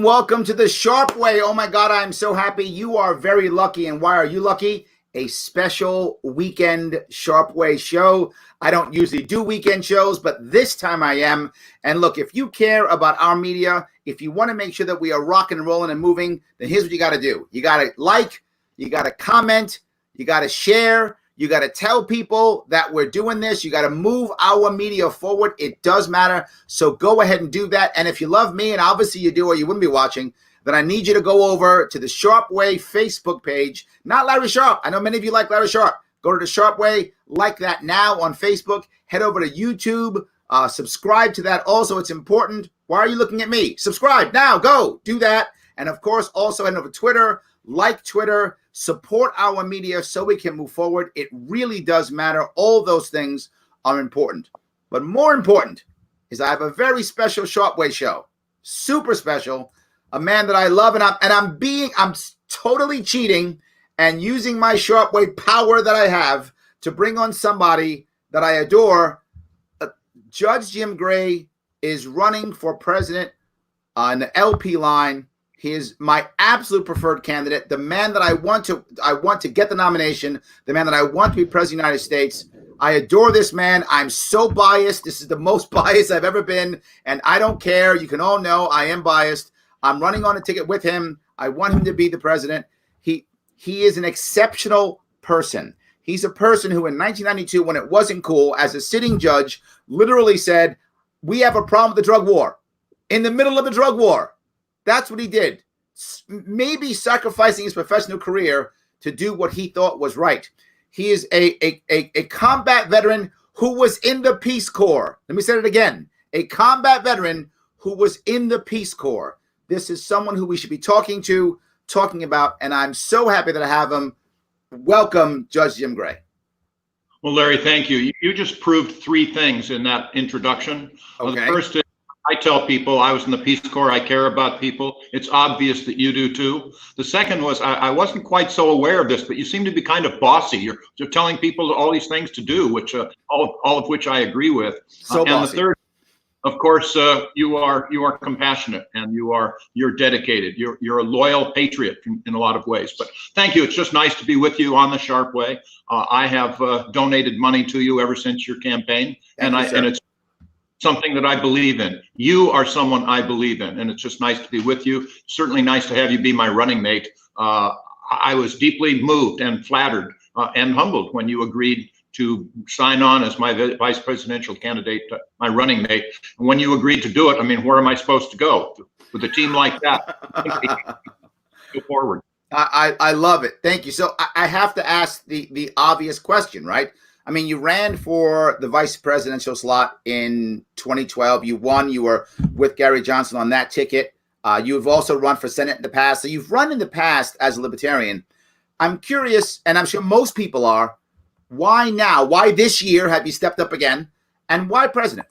Welcome to the Sharpe Way. Oh my God, I'm so happy. You are very lucky. And why are you lucky? A special weekend Sharpe Way show. I don't usually do weekend shows, but this time I am. And look, if you care about our media, if you want to make sure that we are rocking and rolling and moving, then here's what you got to do. You got to like, you got to comment, you got to share. You got to tell people that we're doing this. You got to move our media forward. It does matter. So go ahead and do that. And if you love me, and obviously you do or you wouldn't be watching, then I need you to go over to the Sharpe Way Facebook page. Not Larry Sharpe. I know many of you like Larry Sharpe. Go to the Sharpe Way. Like that now on Facebook. Head over to YouTube. Subscribe to that. Also, it's important. Why are you looking at me? Subscribe now. Go. Do that. And, of course, also head over to Twitter. Like Twitter. Support our media so we can move forward. It really does matter. All those things are important. But more important is I have a very special Sharpe Way show. Super special. A man that I love, and I'm totally cheating and using my Sharpe Way power that I have to bring on somebody that I adore. Judge Jim Gray is running for president on the LP line. He is my absolute preferred candidate, the man that I want to get the nomination, the man that I want to be president of the United States. I adore this man. I'm so biased. This is the most biased I've ever been, and I don't care. You can all know I am biased. I'm running on a ticket with him. I want him to be the president. He is an exceptional person. He's a person who in 1992, when it wasn't cool, as a sitting judge, literally said, we have a problem with the drug war. In the middle of the drug war. That's what he did, maybe sacrificing his professional career to do what he thought was right. He is a combat veteran who was in the Peace Corps. Let me say it again. A combat veteran who was in the Peace Corps. This is someone who we should be talking about, and I'm so happy that I have him. Welcome, Judge Jim Gray. Well, Larry, thank you. You just proved three things in that introduction. Okay. The first is, I tell people I was in the Peace Corps. I care about people. It's obvious that you do too. The second was I wasn't quite so aware of this, but you seem to be kind of bossy. You're telling people all these things to do, which all of which I agree with. So and bossy. The third, of course, you are compassionate and you're dedicated. You're a loyal patriot in a lot of ways. But thank you. It's just nice to be with you on the Sharpe Way. I have donated money to you ever since your campaign, and it's something that I believe in. You are someone I believe in, and it's just nice to be with you. Certainly nice to have you be my running mate. I was deeply moved and flattered and humbled when you agreed to sign on as my vice presidential candidate, my running mate. And when you agreed to do it, I mean, where am I supposed to go with a team like that? Go forward. I love it. Thank you. So I have to ask the obvious question, right? I mean, you ran for the vice presidential slot in 2012. You won. You were with Gary Johnson on that ticket. You've also run for Senate in the past. So you've run in the past as a libertarian. I'm curious, and I'm sure most people are, why now? Why this year have you stepped up again? And why president?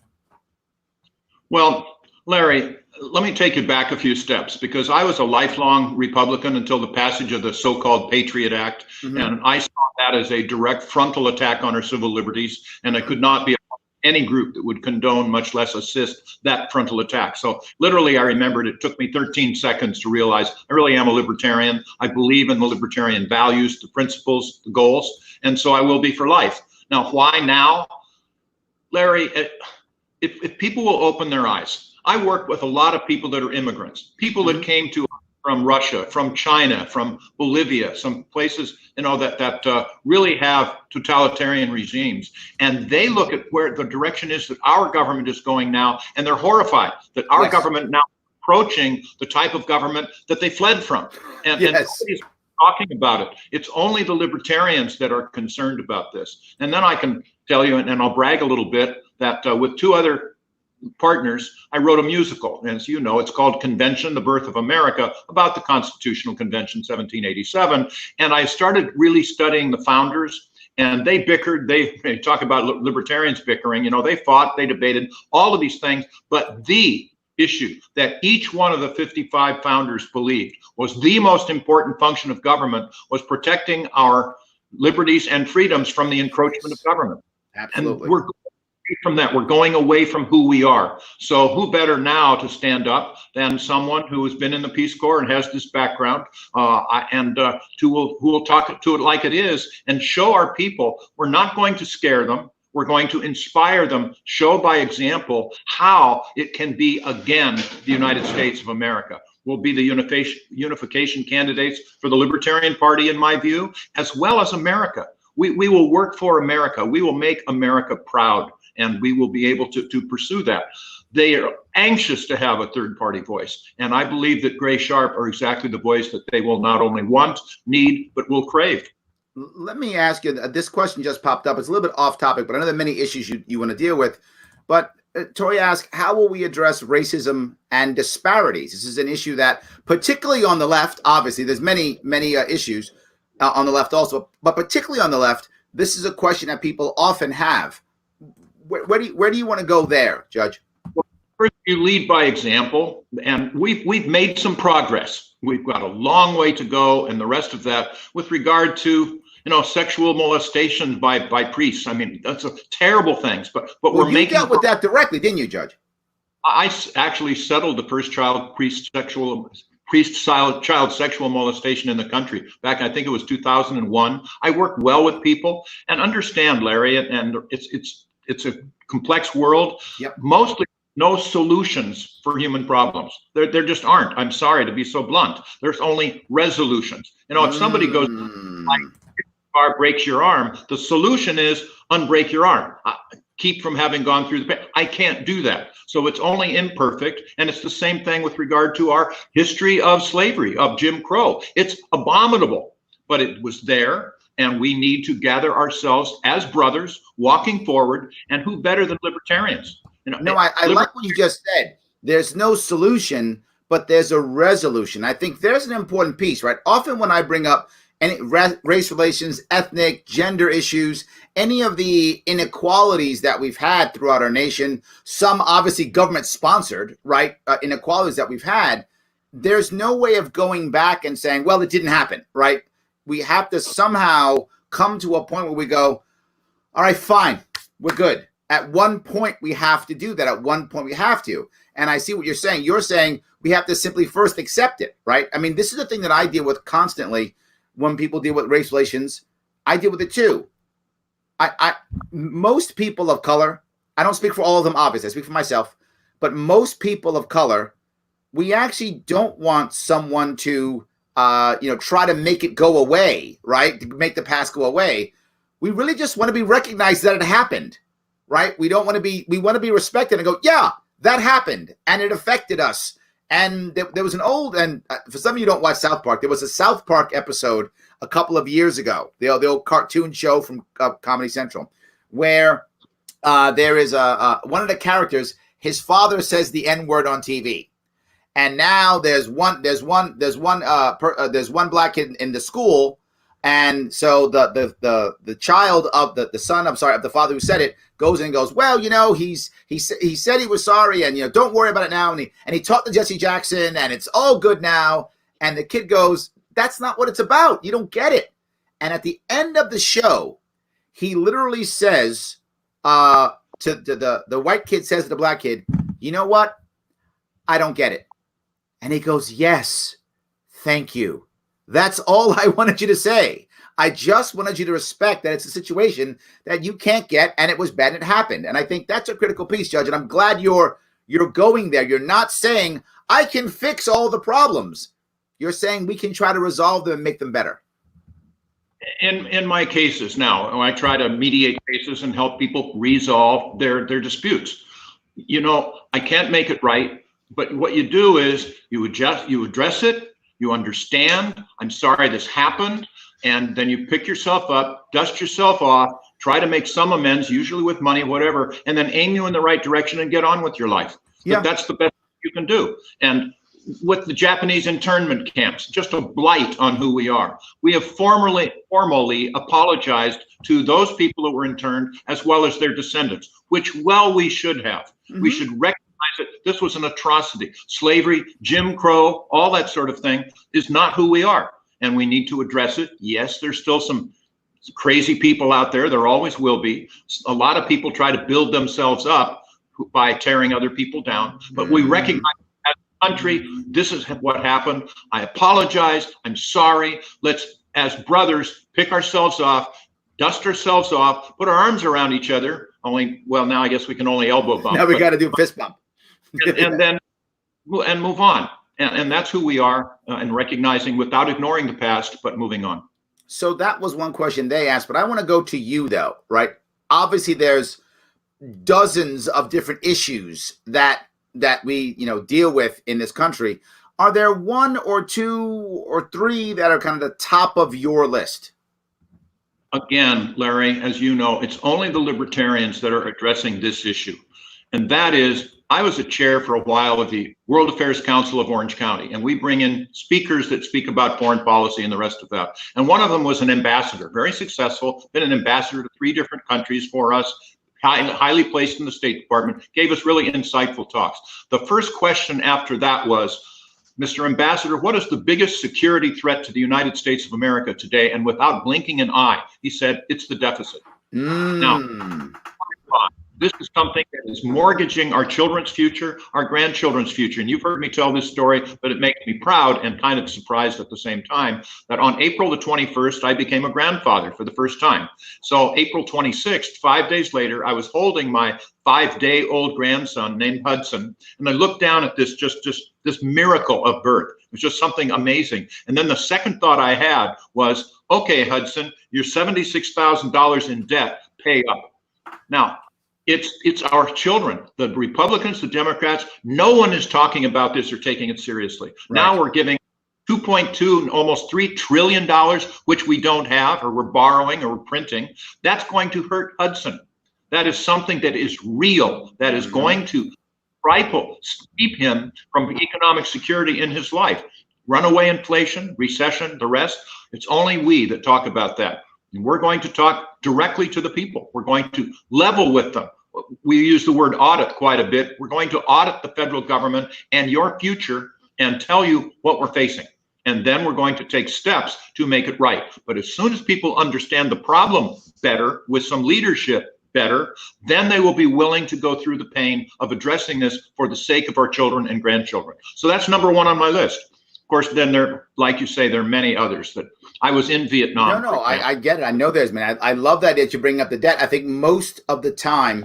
Well, Larry, let me take you back a few steps, because I was a lifelong Republican until the passage of the so-called Patriot Act. Mm-hmm. And I saw that as a direct frontal attack on our civil liberties. And it could not be any group that would condone, much less assist, that frontal attack. So literally, I remembered it took me 13 seconds to realize I really am a libertarian. I believe in the libertarian values, the principles, the goals, and so I will be for life. Now, why now? Larry, if people will open their eyes, I work with a lot of people that are immigrants, people that came to from Russia, from China, from Bolivia, some places, that really have totalitarian regimes. And they look at where the direction is that our government is going now, and they're horrified that our government now is approaching the type of government that they fled from. And nobody's talking about it. It's only the libertarians that are concerned about this. And then I can tell you, and I'll brag a little bit, that with two other partners, I wrote a musical. And as you know, it's called Convention, the Birth of America, about the Constitutional Convention, 1787. And I started really studying the founders and they bickered. They talk about libertarians bickering. They fought, they debated, all of these things. But the issue that each one of the 55 founders believed was the most important function of government was protecting our liberties and freedoms from the encroachment of government. Absolutely. And we're from that. We're going away from who we are. So who better now to stand up than someone who has been in the Peace Corps and has this background, who will talk to it like it is and show our people we're not going to scare them. We're going to inspire them, show by example how it can be again the United States of America. We'll be the unification candidates for the Libertarian Party, in my view, as well as America. We will work for America. We will make America proud, and we will be able to pursue that. They are anxious to have a third-party voice, and I believe that Gray Sharpe are exactly the voice that they will not only want, need, but will crave. Let me ask you, this question just popped up. It's a little bit off topic, but I know there are many issues you want to deal with. But Tori asks, how will we address racism and disparities? This is an issue that, particularly on the left, obviously, there's many issues on the left also, but particularly on the left, this is a question that people often have. Where do you want to go there, Judge? Well, first, you lead by example, and we've made some progress. We've got a long way to go, and the rest of that with regard to sexual molestation by priests. I mean, that's a terrible things, but we're making. You dealt with that directly, didn't you, Judge? I actually settled the first child child sexual molestation in the country back, I think it was 2001. I work well with people and understand, Larry, and it's a complex world. Yep. Mostly no solutions for human problems. There just aren't. I'm sorry to be so blunt. There's only resolutions. If somebody goes, car breaks your arm, the solution is unbreak your arm. Keep from having gone through the pain. I can't do that. So it's only imperfect. And it's the same thing with regard to our history of slavery, of Jim Crow. It's abominable, but it was there. And we need to gather ourselves as brothers walking forward. And who better than libertarians? I like what you just said. There's no solution, but there's a resolution. I think there's an important piece, right? Often when I bring up any race relations, ethnic, gender issues, any of the inequalities that we've had throughout our nation, some obviously government sponsored, right? Inequalities that we've had, there's no way of going back and saying, well, it didn't happen, right? We have to somehow come to a point where we go, all right, fine, we're good. At one point, we have to do that. At one point, we have to. And I see what you're saying. You're saying we have to simply first accept it, right? I mean, this is the thing that I deal with constantly when people deal with race relations. I deal with it too. Most people of color, I don't speak for all of them, obviously, I speak for myself, but most people of color, we actually don't want someone to, try to make it go away, right? To make the past go away. We really just want to be recognized that it happened, right? We want to be respected and go, yeah, that happened and it affected us. And there was an old, and for some of you who don't watch South Park, there was a South Park episode a couple of years ago, the old cartoon show from Comedy Central, where there is one of the characters, his father says the N-word on TV, and now there's one black kid in the school, and so the child of the son, of the father who said it, goes in and goes, well, he said he was sorry, and don't worry about it now, and he talked to Jesse Jackson, and it's all good now. And the kid goes, that's not what it's about. You don't get it. And at the end of the show, he literally says to the white kid, says to the black kid, you know what? I don't get it. And he goes, yes, thank you. That's all I wanted you to say. I just wanted you to respect that it's a situation that you can't get, and it was bad and it happened. And I think that's a critical piece, Judge. And I'm glad you're going there. You're not saying I can fix all the problems. You're saying we can try to resolve them and make them better. In my cases now, I try to mediate cases and help people resolve their disputes. I can't make it right, but what you do is you address it, you understand, I'm sorry this happened, and then you pick yourself up, dust yourself off, try to make some amends, usually with money, whatever, and then aim you in the right direction and get on with your life. Yeah. But that's the best you can do. And with the Japanese internment camps, just a blight on who we are. We have formally apologized to those people who were interned as well as their descendants, which we should have. We should recognize that this was an atrocity. Slavery, Jim Crow, all that sort of thing is not who we are, and we need to address it. Yes, there's still some crazy people out there. There always will be. A lot of people try to build themselves up by tearing other people down, but we recognize as a country, this is what happened. I apologize. I'm sorry. Let's, as brothers, pick ourselves off, dust ourselves off, put our arms around each other. Now I guess we can only elbow bump. Now we got to do fist bump. and then move on. And that's who we are, and recognizing without ignoring the past, but moving on. So that was one question they asked, but I want to go to you though, right? Obviously there's dozens of different issues that we, deal with in this country. Are there one or two or three that are kind of the top of your list? Again, Larry, as you know, it's only the libertarians that are addressing this issue. And that is, I was a chair for a while of the World Affairs Council of Orange County, and we bring in speakers that speak about foreign policy and the rest of that. And one of them was an ambassador, very successful, been an ambassador to 3 different countries for us, highly placed in the State Department, gave us really insightful talks. The first question after that was, Mr. Ambassador, what is the biggest security threat to the United States of America today? And without blinking an eye, he said, it's the deficit. Now, this is something that is mortgaging our children's future, our grandchildren's future. And you've heard me tell this story, but it makes me proud and kind of surprised at the same time that on April the 21st, I became a grandfather for the first time. So April 26th, 5 days later, I was holding my 5-day-old grandson named Hudson. And I looked down at this, just this miracle of birth. It was just something amazing. And then the second thought I had was, okay, Hudson, you're $76,000 in debt, pay up. Now, it's our children, the Republicans, the Democrats. No one is talking about this or taking it seriously. Right. Now we're giving 2.2 and almost $3 trillion, which we don't have, or we're borrowing, or we're printing. That's going to hurt Hudson. That is something that is real, that is going to keep him from economic security in his life. Runaway inflation, recession, the rest. It's only we that talk about that. And we're going to talk directly to the people. We're going to level with them. We use the word audit quite a bit. We're going to audit the federal government and your future and tell you what we're facing. And then we're going to take steps to make it right. But as soon as people understand the problem better, with some leadership better, then they will be willing to go through the pain of addressing this for the sake of our children and grandchildren. So that's number one on my list. Of course, then there, like you say, there are many others that I was in Vietnam. No, I get it. I know there's many. I love that you bring up the debt. I think most of the time,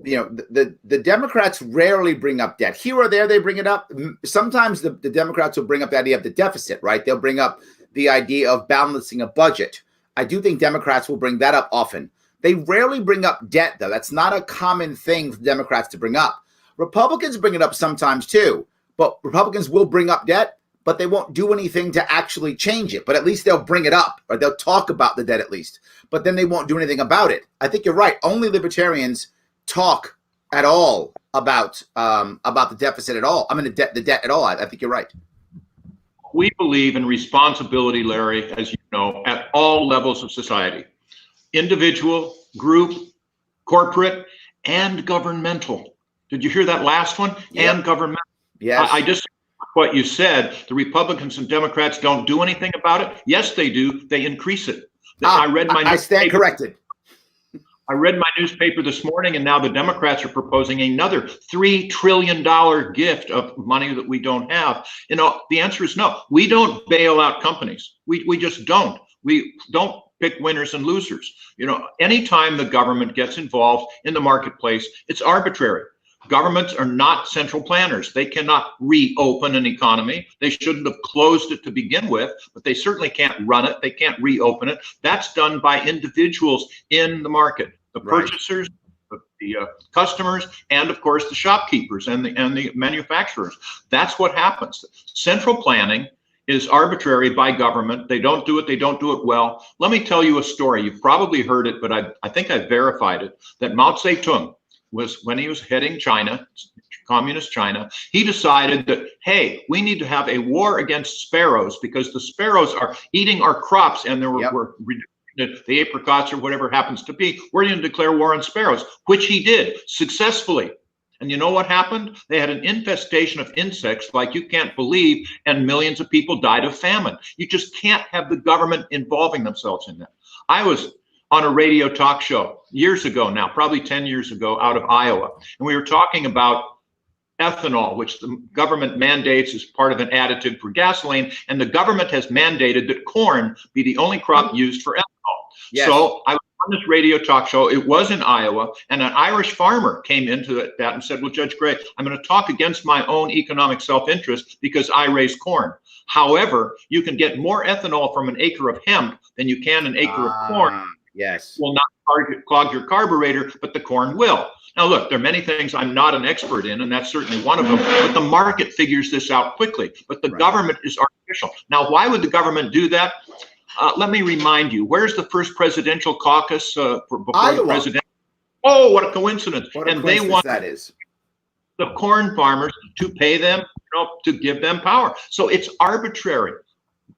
the Democrats rarely bring up debt. Here or there, they bring it up. Sometimes the Democrats will bring up the idea of the deficit, right? They'll bring up the idea of balancing a budget. I do think Democrats will bring that up often. They rarely bring up debt, though. That's not a common thing for Democrats to bring up. Republicans bring it up sometimes, too. But Republicans will bring up debt, but they won't do anything to actually change it. But at least they'll bring it up, or they'll talk about the debt at least. But then they won't do anything about it. I think you're right. Only libertarians talk at all about the deficit at all. I mean, the debt at all. I think you're right. We believe in responsibility, Larry, as you know, at all levels of society. Individual, group, corporate, and governmental. Did you hear that last one? Yep. And governmental. Yes. I just what you said, the Republicans and Democrats don't do anything about it. Yes, they do. They increase it. I stand corrected. I read my newspaper this morning, and now the Democrats are proposing another $3 trillion gift of money that we don't have. The answer is no. We don't bail out companies. We just don't. We don't pick winners and losers. Anytime the government gets involved in the marketplace, it's arbitrary. Governments are not central planners. They cannot reopen an economy. They shouldn't have closed it to begin with, but they certainly can't run it. They can't reopen it. That's done by individuals in the market, the purchasers, the customers, and of course the shopkeepers and the manufacturers. That's what happens. Central planning is arbitrary by government. They don't do it. They don't do it well. Let me tell you a story. You've probably heard it, but I think I've verified it, that Mao Zedong was when he was heading China, communist China, he decided that, hey, we need to have a war against sparrows because the sparrows are eating our crops and we're the apricots or whatever it happens to be. We're going to declare war on sparrows, which he did successfully. And you know what happened? They had an infestation of insects like you can't believe, and millions of people died of famine. You just can't have the government involving themselves in that. I was on a radio talk show years ago now, probably 10 years ago, out of Iowa, and we were talking about ethanol, which the government mandates as part of an additive for gasoline, and the government has mandated that corn be the only crop used for ethanol. Yes. So I was on this radio talk show, it was in Iowa, and an Irish farmer came into that and said, well, Judge Gray, I'm going to talk against my own economic self-interest because I raise corn. However, you can get more ethanol from an acre of hemp than you can an acre of corn. Yes. Will not clog your carburetor, but the corn will. Now, look, there are many things I'm not an expert in, and that's certainly one of them, but the market figures this out quickly. But the government is artificial. Now, why would the government do that? Let me remind you, where's the first presidential caucus before Iowa. The president? Oh, what a coincidence. What a coincidence they want that is. The corn farmers to pay them, to give them power. So it's arbitrary.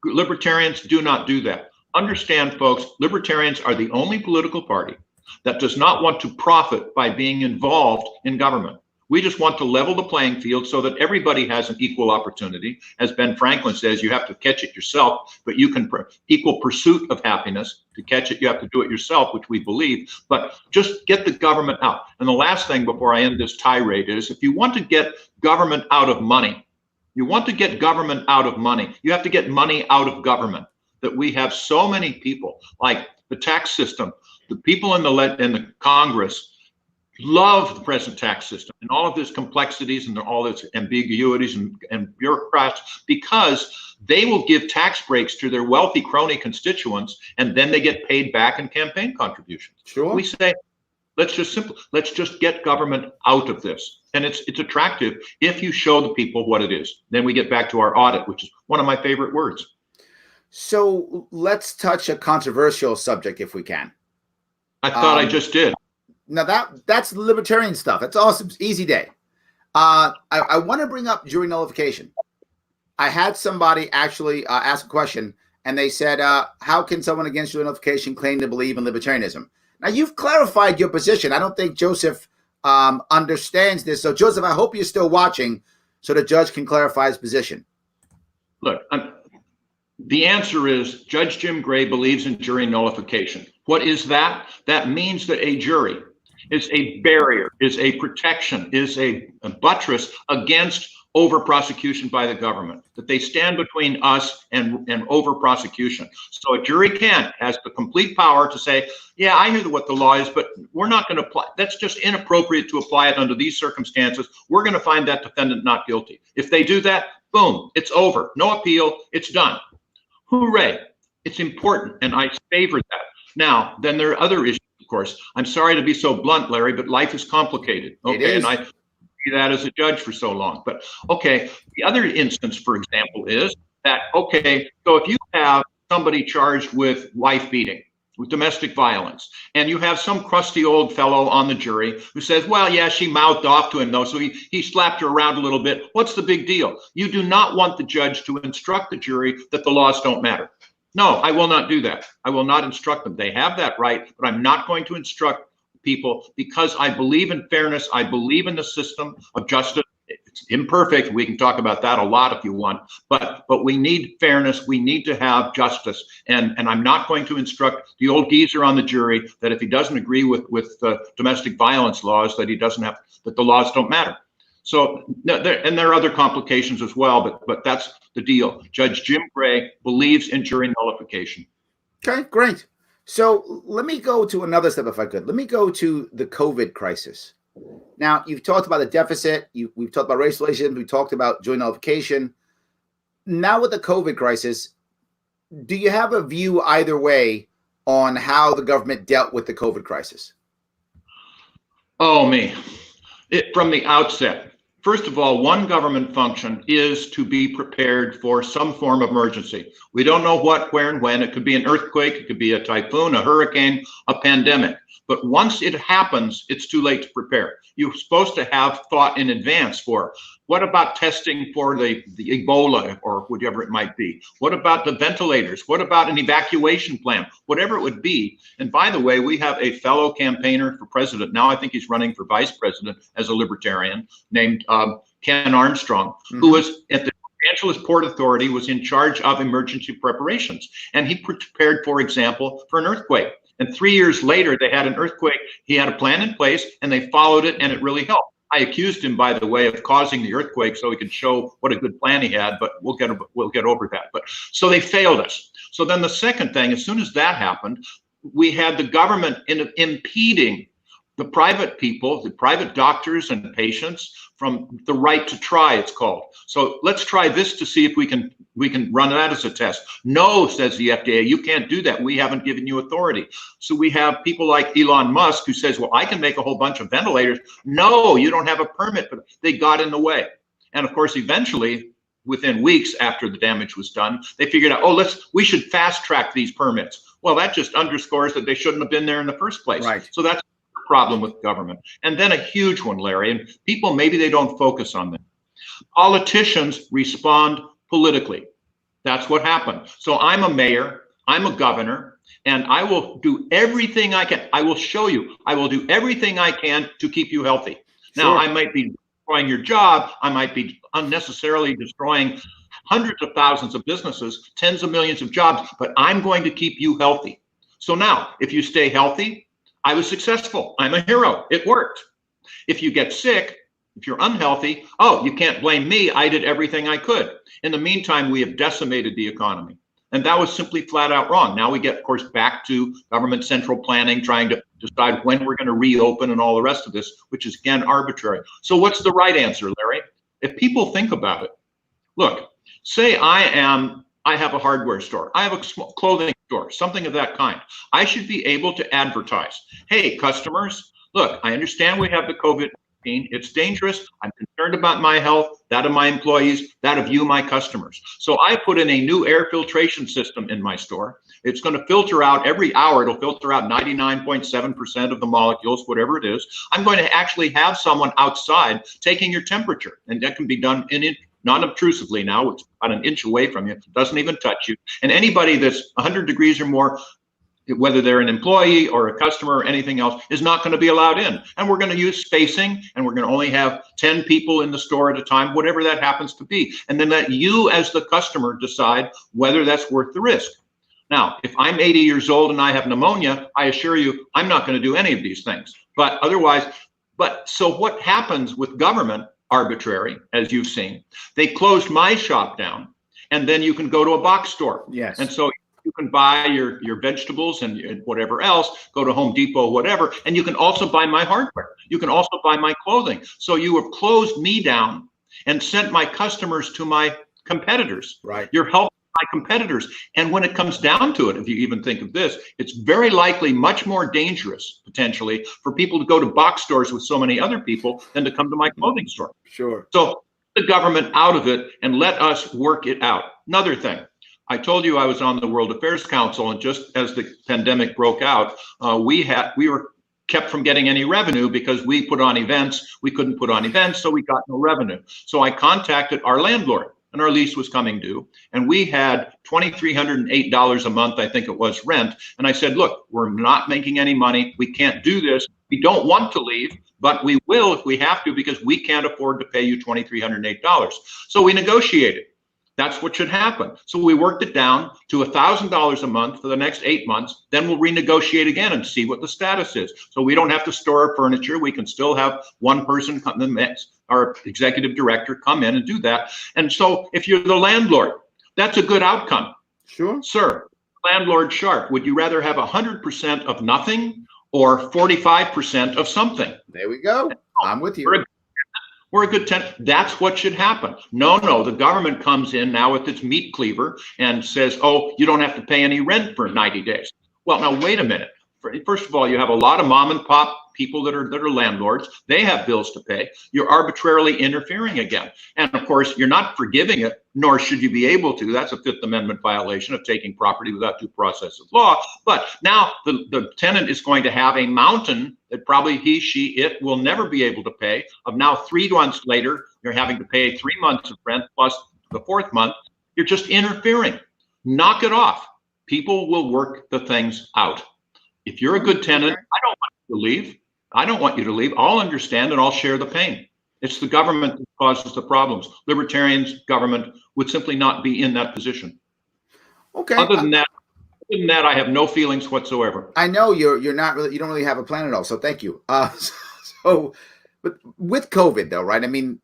Libertarians do not do that. Understand, folks, libertarians are the only political party that does not want to profit by being involved in government. We just want to level the playing field so that everybody has an equal opportunity. As Ben Franklin says, you have to catch it yourself, but you can equal pursuit of happiness. To catch it, you have to do it yourself, which we believe, but just get the government out. And the last thing before I end this tirade is, if you want to get government out of money, you have to get money out of government. That we have so many people, like the tax system, the people in the Congress love the present tax system and all of these complexities and all its ambiguities and bureaucrats, because they will give tax breaks to their wealthy crony constituents, and then they get paid back in campaign contributions. Sure. We say, let's just get government out of this. And it's attractive if you show the people what it is. Then we get back to our audit, which is one of my favorite words. So let's touch a controversial subject if we can. I thought I just did. Now that's libertarian stuff. That's awesome. Easy day. I want to bring up jury nullification. I had somebody actually ask a question, and they said, how can someone against jury nullification claim to believe in libertarianism? Now, you've clarified your position. I don't think Joseph understands this. So, Joseph, I hope you're still watching so the judge can clarify his position. Look, the answer is Judge Jim Gray believes in jury nullification. What is that? That means that a jury is a barrier, is a protection, is a buttress against over-prosecution by the government, that they stand between us and over-prosecution. So a jury has the complete power to say, yeah, I hear what the law is, but we're not going to apply. That's just inappropriate to apply it under these circumstances. We're going to find that defendant not guilty. If they do that, boom, it's over. No appeal, it's done. Hooray. It's important, and I favor that. Now, then there are other issues, of course. I'm sorry to be so blunt, Larry, but life is complicated. Okay, and I see that as a judge for so long. But okay, the other instance, for example, is that, okay, so if you have somebody charged with wife beating, with domestic violence, and you have some crusty old fellow on the jury who says, well, yeah, she mouthed off to him though, so he slapped her around a little bit. What's the big deal? You do not want the judge to instruct the jury that the laws don't matter. No, I will not do that. I will not instruct them. They have that right, but I'm not going to instruct people because I believe in fairness. I believe in the system of justice. It's imperfect. We can talk about that a lot if you want, but we need fairness. We need to have justice. And I'm not going to instruct the old geezer on the jury that if he doesn't agree with domestic violence laws, that the laws don't matter. So, and there are other complications as well, but that's the deal. Judge Jim Gray believes in jury nullification. Okay, great. So let me go to another step, if I could. Let me go to the COVID crisis. Now, you've talked about the deficit. We've talked about race relations. We've talked about jury nullification. Now with the COVID crisis, do you have a view either way on how the government dealt with the COVID crisis? Oh, me. From the outset, First of all, one government function is to be prepared for some form of emergency. We don't know what, where, and when. It could be an earthquake, it could be a typhoon, a hurricane, a pandemic. But once it happens, it's too late to prepare. You're supposed to have thought in advance for what about testing for the Ebola or whatever it might be? What about the ventilators? What about an evacuation plan? Whatever it would be. And by the way, we have a fellow campaigner for president. Now I think he's running for vice president as a libertarian named Ken Armstrong, who was at the Los Angeles Port Authority, was in charge of emergency preparations. And he prepared, for example, for an earthquake. And 3 years later, they had an earthquake. He had a plan in place and they followed it and it really helped. I accused him, by the way, of causing the earthquake so he could show what a good plan he had, but we'll get over that. But so they failed us. So then the second thing, as soon as that happened, we had the government impeding the private people, the private doctors and patients from the right to try, it's called. So let's try this to see if we can run that as a test. No, says the FDA, you can't do that. We haven't given you authority. So we have people like Elon Musk who says, well, I can make a whole bunch of ventilators. No, you don't have a permit, but they got in the way. And of course, eventually, within weeks after the damage was done, they figured out, oh, we should fast track these permits. Well, that just underscores that they shouldn't have been there in the first place. Right. So that's problem with government. And then a huge one, Larry, and people, maybe they don't focus on that. Politicians respond politically. That's what happened. So I'm a mayor, I'm a governor, and I will do everything I can. I will show you. I will do everything I can to keep you healthy. Now, Sure. I might be destroying your job. I might be unnecessarily destroying hundreds of thousands of businesses, tens of millions of jobs, but I'm going to keep you healthy. So now, if you stay healthy, I was successful. I'm a hero. It worked. If you get sick, if you're unhealthy, oh, you can't blame me. I did everything I could. In the meantime, we have decimated the economy. And that was simply flat out wrong. Now we get, of course, back to government central planning, trying to decide when we're going to reopen and all the rest of this, which is, again, arbitrary. So what's the right answer, Larry? If people think about it, look, say I have a hardware store. I have a small clothing store, something of that kind. I should be able to advertise. Hey, customers, look, I understand we have the COVID-19. It's dangerous. I'm concerned about my health, that of my employees, that of you, my customers. So I put in a new air filtration system in my store. It's going to filter out every hour. It'll filter out 99.7% of the molecules, whatever it is. I'm going to actually have someone outside taking your temperature, and that can be done non-obtrusively now. It's about an inch away from you. It doesn't even touch you. And anybody that's 100 degrees or more, whether they're an employee or a customer or anything else, is not going to be allowed in. And we're going to use spacing, and we're going to only have 10 people in the store at a time, whatever that happens to be. And then let you as the customer decide whether that's worth the risk. Now, if I'm 80 years old and I have pneumonia, I assure you, I'm not going to do any of these things. But otherwise, so what happens with government, arbitrary, as you've seen, they closed my shop down, and then you can go to a box store. Yes. And so you can buy your vegetables and whatever else, go to Home Depot, whatever, and you can also buy my hardware. You can also buy my clothing. So you have closed me down and sent my customers to my competitors. Right. You're helping my competitors. And when it comes down to it, if you even think of this, it's very likely much more dangerous, potentially, for people to go to box stores with so many other people than to come to my clothing store. Sure. So the government out of it and let us work it out. Another thing, I told you I was on the World Affairs Council, and just as the pandemic broke out, we were kept from getting any revenue because we put on events. We couldn't put on events, so we got no revenue. So I contacted our landlord, and our lease was coming due, and we had $2,308 a month, I think it was, rent. And I said, look, we're not making any money. We can't do this. We don't want to leave, but we will if we have to, because we can't afford to pay you $2,308. So we negotiated. That's what should happen. So we worked it down to $1,000 a month for the next 8 months. Then we'll renegotiate again and see what the status is. So we don't have to store our furniture. We can still have one person come in, our executive director, come in and do that. And so if you're the landlord, that's a good outcome. Sure. Sir, landlord Sharpe, would you rather have 100% of nothing or 45% of something? There we go. I'm with you. We're a good tenant. That's what should happen. No, the government comes in now with its meat cleaver and says, oh, you don't have to pay any rent for 90 days. Well, now, wait a minute. First of all, you have a lot of mom and pop people that are landlords. They have bills to pay. You're arbitrarily interfering again. And of course, you're not forgiving it, nor should you be able to. That's a Fifth Amendment violation of taking property without due process of law. But now the tenant is going to have a mountain that probably he, she, it will never be able to pay. Of now 3 months later, you're having to pay 3 months of rent plus the 4th month. You're just interfering. Knock it off. People will work the things out. If you're a good tenant, I don't want you to leave. I don't want you to leave. I'll understand and I'll share the pain. It's the government that causes the problems. Libertarians, government would simply not be in that position. Okay. Other than that, I have no feelings whatsoever. I know you're not really, you don't really have a plan at all. So thank you. But with COVID though, right? I mean,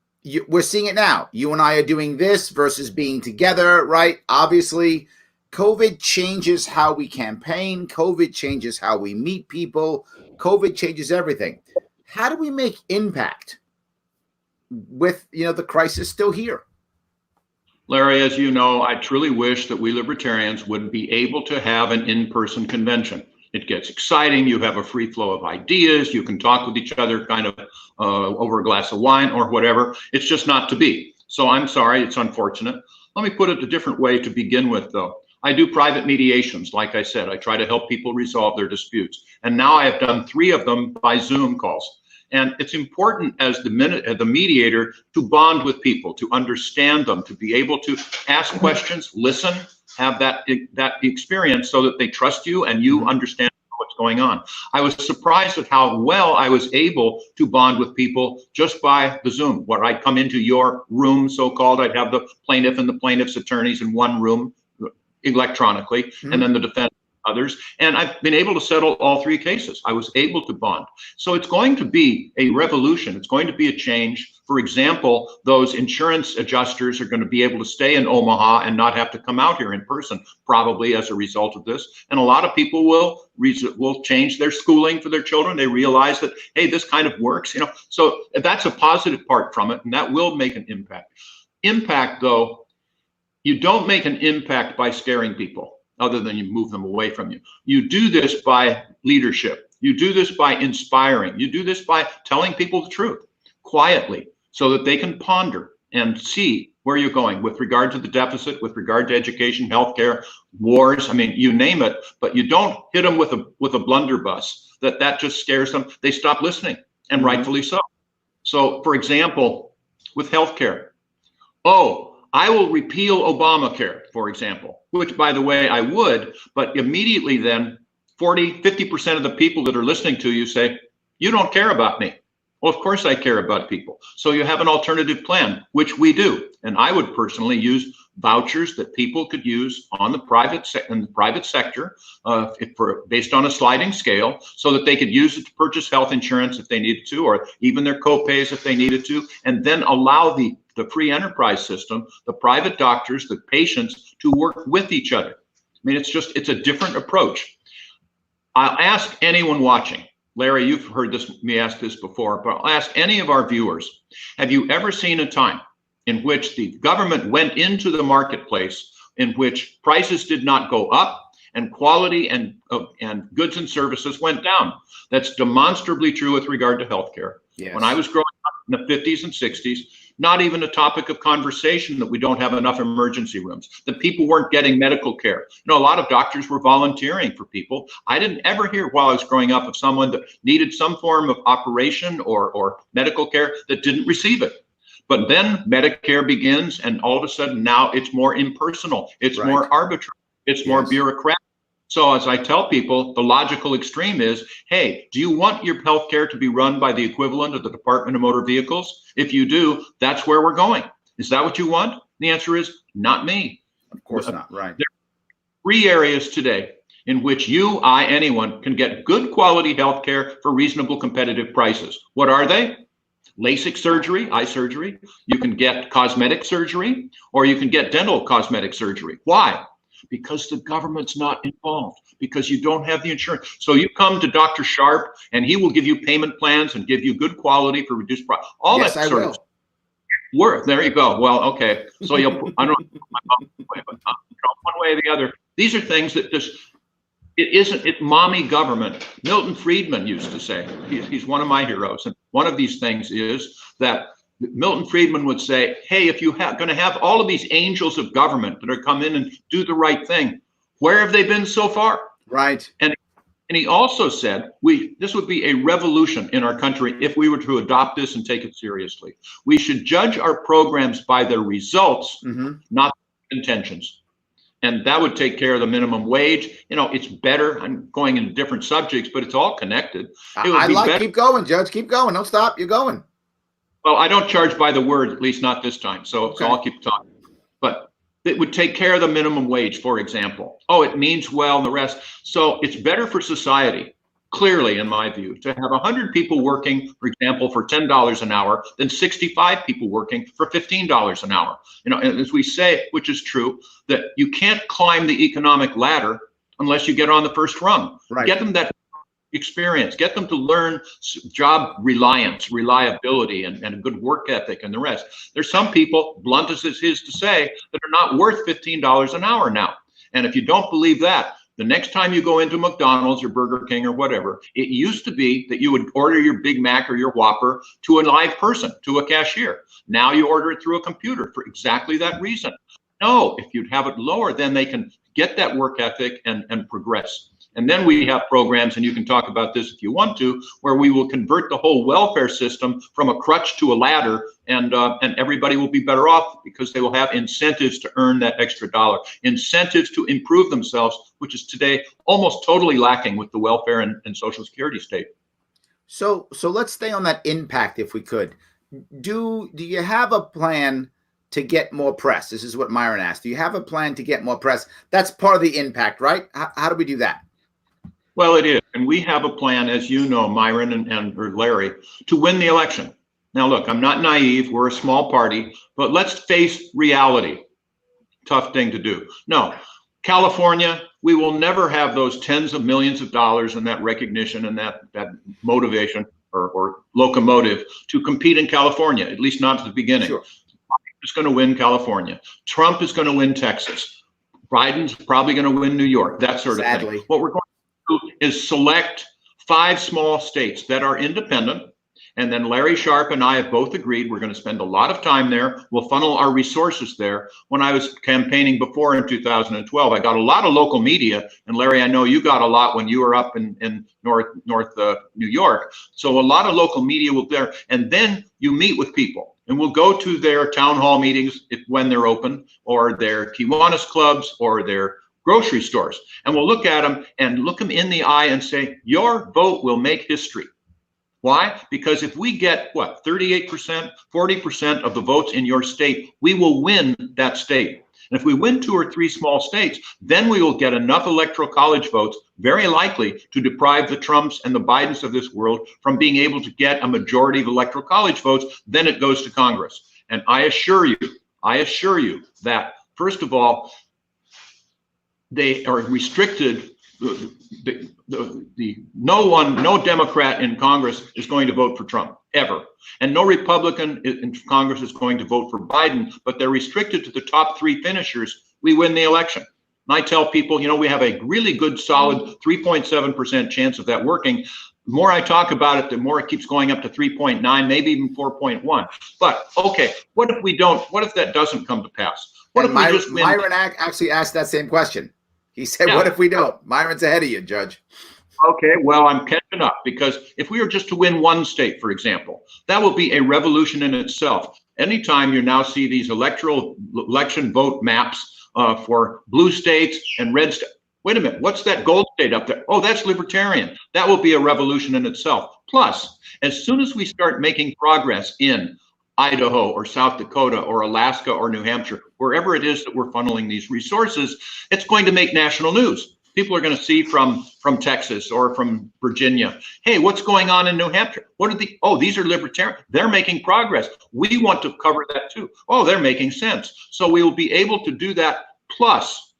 we're seeing it now. You and I are doing this versus being together, right? Obviously, COVID changes how we campaign. COVID changes how we meet people. COVID changes everything. How do we make impact with, the crisis still here? Larry, as you know, I truly wish that we libertarians would be able to have an in-person convention. It gets exciting. You have a free flow of ideas. You can talk with each other kind of over a glass of wine or whatever. It's just not to be. So I'm sorry. It's unfortunate. Let me put it a different way to begin with, though. I do private mediations. Like I said, I try to help people resolve their disputes. And now I have done 3 of them by Zoom calls. And it's important as the mediator to bond with people, to understand them, to be able to ask questions, listen, have that experience so that they trust you and you understand what's going on. I was surprised at how well I was able to bond with people just by the Zoom, where I'd come into your room, so-called. I'd have the plaintiff and the plaintiff's attorneys in one room electronically, and then the defense, others. And I've been able to settle all 3 cases. I was able to bond. So it's going to be a revolution. It's going to be a change. For example, those insurance adjusters are going to be able to stay in Omaha and not have to come out here in person, probably as a result of this. And a lot of people will change their schooling for their children. They realize that, hey, this kind of works, So that's a positive part from it, and that will make an impact. Impact, though, you don't make an impact by scaring people, other than you move them away from you. You do this by leadership. You do this by inspiring. You do this by telling people the truth quietly so that they can ponder and see where you're going with regard to the deficit, with regard to education, healthcare, wars. I mean, you name it, but you don't hit them with a blunderbuss. That just scares them. They stop listening, and rightfully so. So, for example, with healthcare, I will repeal Obamacare, for example, which, by the way, I would, but immediately then 50% of the people that are listening to you say, you don't care about me. Well, of course I care about people. So you have an alternative plan, which we do. And I would personally use vouchers that people could use on the private sector based on a sliding scale, so that they could use it to purchase health insurance if they needed to, or even their co-pays if they needed to, and then allow the free enterprise system, the private doctors, the patients to work with each other. I mean, it's a different approach. I'll ask anyone watching, Larry, you've heard me ask this before, but I'll ask any of our viewers, have you ever seen a time in which the government went into the marketplace in which prices did not go up and quality and goods and services went down? That's demonstrably true with regard to healthcare. Yes. When I was growing up in the 50s and 60s, not even a topic of conversation that we don't have enough emergency rooms, that people weren't getting medical care. A lot of doctors were volunteering for people. I didn't ever hear while I was growing up of someone that needed some form of operation or medical care that didn't receive it. But then Medicare begins, and all of a sudden now it's more impersonal. It's more arbitrary. It's more bureaucratic. So as I tell people, the logical extreme is, hey, do you want your health care to be run by the equivalent of the Department of Motor Vehicles? If you do, that's where we're going. Is that what you want? The answer is not me. Of course not, right. There are 3 areas today in which you, I, anyone can get good quality health care for reasonable competitive prices. What are they? LASIK surgery, eye surgery. You can get cosmetic surgery, or you can get dental cosmetic surgery. Why? Because the government's not involved, because you don't have the insurance. So you come to Dr. Sharpe and he will give you payment plans and give you good quality for reduced price. All that sort of work. There you go. Well, okay. So you'll, I don't know, one way or the other. These are things that just It isn't, it mommy government. Milton Friedman used to say, he's one of my heroes. And one of these things is that Milton Friedman would say, hey, if you're going to have all of these angels of government that are come in and do the right thing, where have they been so far? Right. And he also said, this would be a revolution in our country if we were to adopt this and take it seriously. We should judge our programs by their results, not intentions. And that would take care of the minimum wage. You know, it's better. I'm going into different subjects, but it's all connected. Keep going, Judge. Keep going. Don't stop. You're going. Well, I don't charge by the word, at least not this time. So I'll keep talking. But it would take care of the minimum wage, for example. Oh, it means well and the rest. So it's better for society, clearly, in my view, to have 100 people working, for example, for $10 an hour than 65 people working for $15 an hour. You know, and as we say, which is true, that you can't climb the economic ladder unless you get on the first rung. Right. Get them that experience, get them to learn job reliability, and a good work ethic and the rest. There's some people, blunt as it is to say, that are not worth $15 an hour now. And if you don't believe that, the next time you go into McDonald's or Burger King or whatever, it used to be that you would order your Big Mac or your Whopper to a live person, to a cashier. Now you order it through a computer for exactly that reason. No, if you'd have it lower, then they can get that work ethic and progress. And then we have programs, and you can talk about this if you want to, where we will convert the whole welfare system from a crutch to a ladder, and everybody will be better off because they will have incentives to earn that extra dollar, incentives to improve themselves, which is today almost totally lacking with the welfare and Social Security state. So let's stay on that impact if we could. Do you have a plan to get more press? This is what Myron asked. Do you have a plan to get more press? That's part of the impact, right? How do we do that? Well, it is. And we have a plan, as you know, Myron and Larry, to win the election. Now, look, I'm not naive. We're a small party, but let's face reality. Tough thing to do. No, California, we will never have those tens of millions of dollars and that recognition and that motivation or locomotive to compete in California, at least not at the beginning. Sure. Biden is going to win California. Trump is going to win Texas. Biden's probably going to win New York, that sort of thing. What we're going to do is select 5 small states that are independent. And then Larry Sharpe and I have both agreed we're going to spend a lot of time there. We'll funnel our resources there. When I was campaigning before in 2012, I got a lot of local media. And Larry, I know you got a lot when you were up in North New York. So a lot of local media will be there. And then you meet with people. And we'll go to their town hall meetings when they're open, or their Kiwanis clubs, or their grocery stores. And we'll look at them and look them in the eye and say, your vote will make history. Why? Because if we get, what, 38%, 40% of the votes in your state, we will win that state. And if we win 2 or 3 small states, then we will get enough electoral college votes, very likely, to deprive the Trumps and the Bidens of this world from being able to get a majority of electoral college votes. Then it goes to Congress. And I assure you that, first of all, they are restricted. No Democrat in Congress is going to vote for Trump, ever. And no Republican in Congress is going to vote for Biden, but they're restricted to the top 3 finishers. We win the election. And I tell people, you know, we have a really good, solid 3.7% chance of that working. The more I talk about it, the more it keeps going up to 3.9, maybe even 4.1. But okay, what if we don't? What if that doesn't come to pass? What if we just win? Myron actually asked that same question. He said, yeah. What if we don't? Myron's ahead of you, Judge. Okay, well, I'm catching up, because if we were just to win 1 state, for example, that will be a revolution in itself. Anytime you now see these election vote maps for blue states and red states, wait a minute, what's that gold state up there? Oh, that's libertarian. That will be a revolution in itself. Plus, as soon as we start making progress in Idaho or South Dakota or Alaska or New Hampshire, wherever it is that we're funneling these resources, it's going to make national news. People are going to see from Texas or from Virginia, hey, what's going on in New Hampshire? These are libertarian. They're making progress. We want to cover that too. Oh, they're making sense. So we will be able to do that. Plus,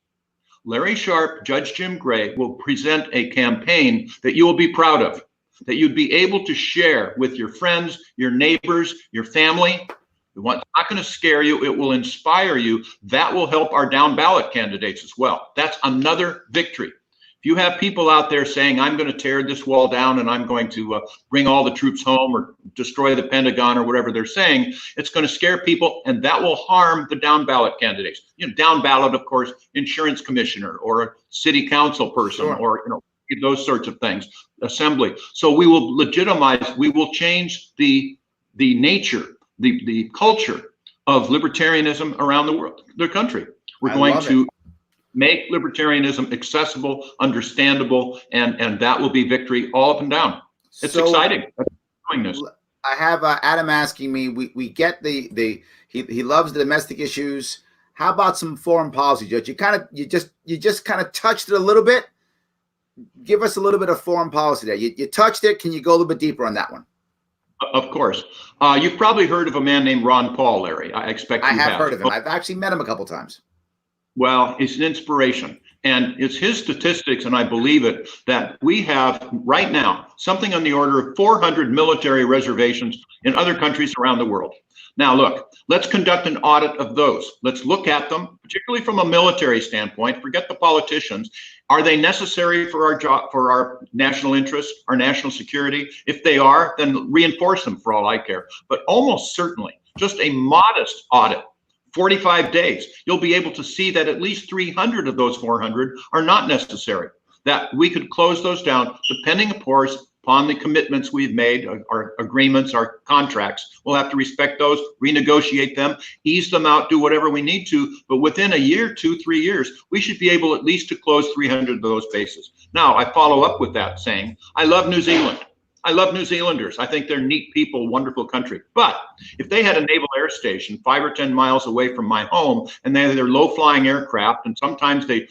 Larry Sharpe, Judge Jim Gray will present a campaign that you will be proud of, that you'd be able to share with your friends, your neighbors, your family. It's not going to scare you. It will inspire you. That will help our down ballot candidates as well. That's another victory. If you have people out there saying, I'm going to tear this wall down and I'm going to bring all the troops home or destroy the Pentagon or whatever they're saying, it's going to scare people, and that will harm the down ballot candidates. Down ballot, of course, insurance commissioner or a city council person, Sure. or those sorts of things, assembly. So we will legitimize, we will change the nature, the culture of libertarianism around the world, the country. We're going to make libertarianism accessible, understandable, and that will be victory all up and down. It's exciting doing this. I have Adam asking me, we get he loves the domestic issues. How about some foreign policy, Judge? You just kind of touched it a little bit. Give us a little bit of foreign policy there. You touched it. Can you go a little bit deeper on that one? Of course. You've probably heard of a man named Ron Paul, Larry. I expect you have. I have heard of him. I've actually met him a couple times. Well, it's an inspiration, and it's his statistics, and I believe it, that we have right now something on the order of 400 military reservations in other countries around the world. Now, look, let's conduct an audit of those. Let's look at them, particularly from a military standpoint. Forget the politicians. Are they necessary for our job, for our national interest, our national security? If they are, then reinforce them for all I care. But almost certainly, just a modest audit, 45 days, you'll be able to see that at least 300 of those 400 are not necessary, that we could close those down, depending, of course, upon the commitments we've made, our agreements, our contracts. We'll have to respect those, renegotiate them, ease them out, do whatever we need to. But within a year, 2, 3 years, we should be able at least to close 300 of those bases. Now, I follow up with that saying, I love New Zealand. I love New Zealanders. I think they're neat people, wonderful country. But if they had a naval air station 5 or 10 miles away from my home, and they're low-flying aircraft, and sometimes they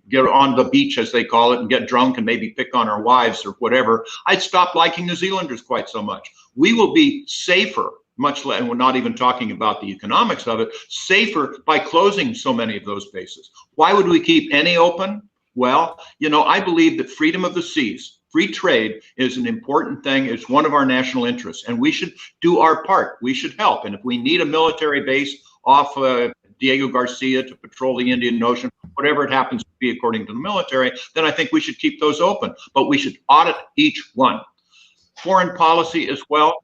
get on the beach, as they call it, and get drunk and maybe pick on our wives or whatever, I'd stop liking New Zealanders quite so much. We will be safer, much less, and we're not even talking about the economics of it, safer by closing so many of those bases. Why would we keep any open? Well, I believe that freedom of the seas, free trade, is an important thing. It's one of our national interests, and we should do our part. We should help. And if we need a military base off Diego Garcia to patrol the Indian Ocean, whatever it happens to be according to the military, then I think we should keep those open. But we should audit each one. Foreign policy as well.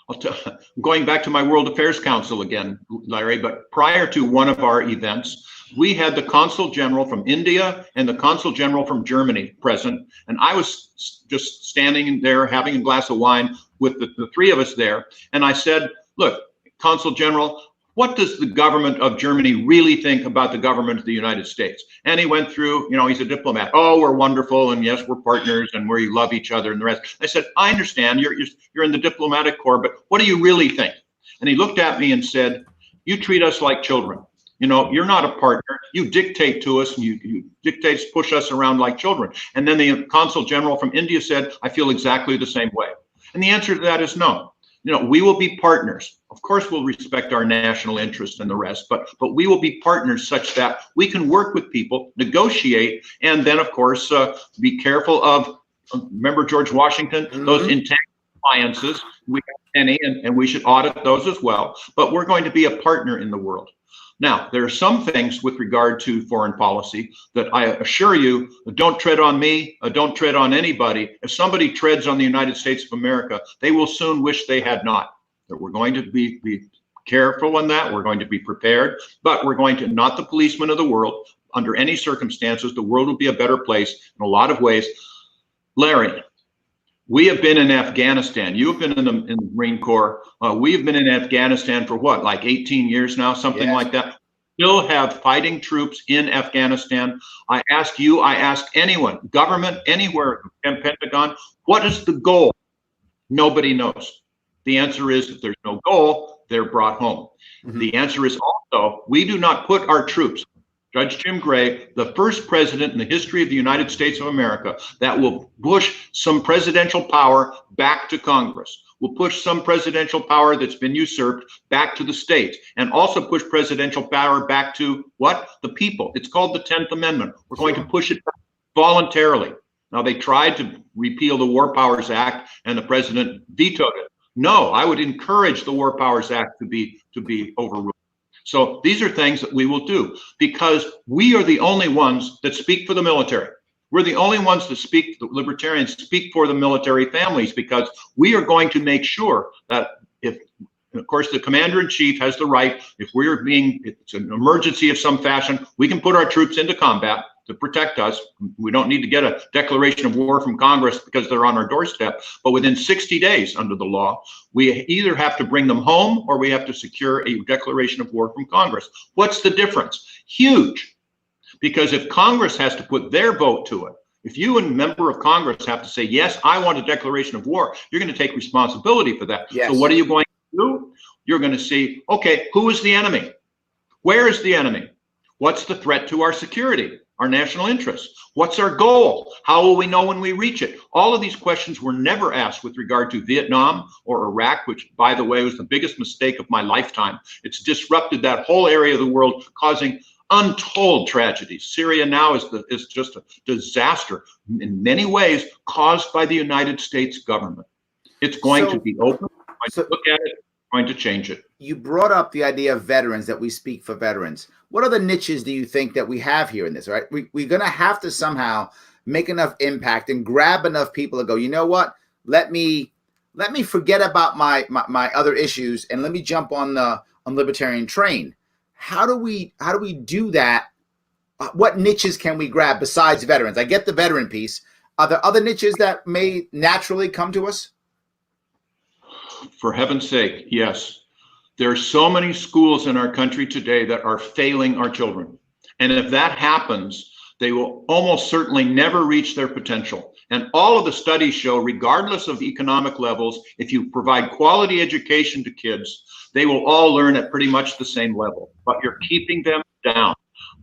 I'm going back to my World Affairs Council again, Larry, but prior to one of our events, we had the Consul General from India and the Consul General from Germany present, and I was just standing there having a glass of wine with the three of us there, and I said, look, Consul General, what does the government of Germany really think about the government of the United States? And he went through, he's a diplomat. Oh, we're wonderful, and yes, we're partners, and we love each other, and the rest. I said, I understand, you're in the diplomatic corps, but what do you really think? And he looked at me and said, you treat us like children. You're not a partner. You dictate to us, and you dictate, push us around like children. And then the Consul General from India said, I feel exactly the same way. And the answer to that is no. We will be partners. Of course, we'll respect our national interest and the rest, but we will be partners such that we can work with people, negotiate, and then, of course, be careful of, remember George Washington, those entangled alliances. We have many, and we should audit those as well, but we're going to be a partner in the world. Now, there are some things with regard to foreign policy that I assure you, don't tread on me, don't tread on anybody. If somebody treads on the United States of America, they will soon wish they had not. That we're going to be careful on that. We're going to be prepared, but we're going to, not the policeman of the world. Under any circumstances, the world will be a better place in a lot of ways. Larry, we have been in Afghanistan. You have been in the Marine Corps. We have been in Afghanistan for what, like 18 years now, something like that. Still have fighting troops in Afghanistan. I ask you, I ask anyone, government, anywhere, Pentagon, what is the goal? Nobody knows. The answer is, if there's no goal, they're brought home. The answer is also, we do not put our troops, Judge Jim Gray, the first president in the history of the United States of America that will push some presidential power back to Congress, will push some presidential power that's been usurped back to the states, and also push presidential power back to what? The people. It's called the 10th Amendment. We're going to push it back voluntarily. Now, they tried to repeal the War Powers Act, and the president vetoed it. No, I would encourage the War Powers Act to be overruled. So these are things that we will do because we are the only ones that speak for the military. We're the only ones that speak, the libertarians speak for the military families, because we are going to make sure that if, and of course, the commander-in-chief has the right, if it's an emergency of some fashion, we can put our troops into combat to protect us. We don't need to get a declaration of war from Congress because they're on our doorstep. But within 60 days under the law, we either have to bring them home or we have to secure a declaration of war from Congress. What's the difference? Huge. Because if Congress has to put their vote to it, if you and a member of Congress have to say, yes, I want a declaration of war, you're going to take responsibility for that. Yes. So what are you going to do? You're going to see, okay, who is the enemy? Where is the enemy? What's the threat to our security, our national interests? What's our goal? How will we know when we reach it? All of these questions were never asked with regard to Vietnam or Iraq, which, by the way, was the biggest mistake of my lifetime. It's disrupted that whole area of the world, causing untold tragedies. Syria now is just a disaster in many ways, caused by the United States government. It's going to be open. Going to look at it. Going to change it. You brought up the idea of veterans, that we speak for veterans. What other niches do you think that we have here in this? Right, we're going to have to somehow make enough impact and grab enough people to go, you know what? Let me forget about my other issues and let me jump on the libertarian train. How do we do that? What niches can we grab besides veterans? I get the veteran piece. Are there other niches that may naturally come to us? For heaven's sake, yes. There are so many schools in our country today that are failing our children. And if that happens, they will almost certainly never reach their potential. And all of the studies show, regardless of economic levels, if you provide quality education to kids, they will all learn at pretty much the same level, but you're keeping them down.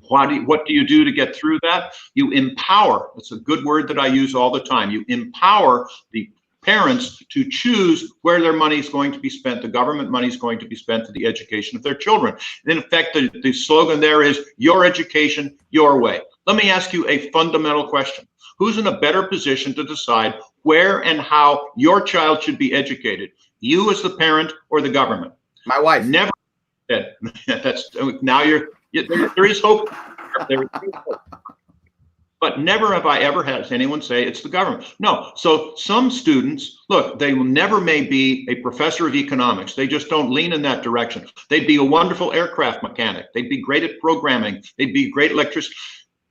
What do you do to get through that? You empower. It's a good word that I use all the time. You empower the parents to choose where their money is going to be spent. The government money is going to be spent to the education of their children. In effect, the slogan there is your education, your way. Let me ask you a fundamental question. Who's in a better position to decide where and how your child should be educated? You as the parent or the government? My wife. Never. That's now there is hope. There is hope. But never have I ever had anyone say it's the government. No. So some students, look, they will never may be a professor of economics. They just don't lean in that direction. They'd be a wonderful aircraft mechanic. They'd be great at programming. They'd be great electrician.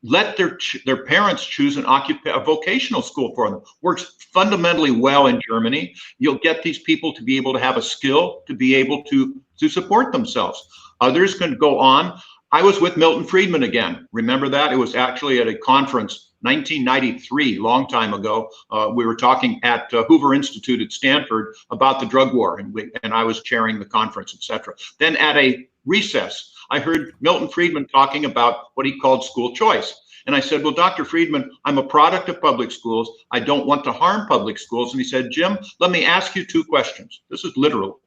Let their parents choose a vocational school for them. Works fundamentally well in Germany. You'll get these people to be able to have a skill to be able to support themselves. Others can go on. I was with Milton Friedman again. Remember that? It was actually at a conference, 1993, long time ago. We were talking at Hoover Institute at Stanford about the drug war, and I was chairing the conference, etc. Then at a recess, I heard Milton Friedman talking about what he called school choice. And I said, well, Dr. Friedman, I'm a product of public schools. I don't want to harm public schools. And he said, Jim, let me ask you two questions. This is literal.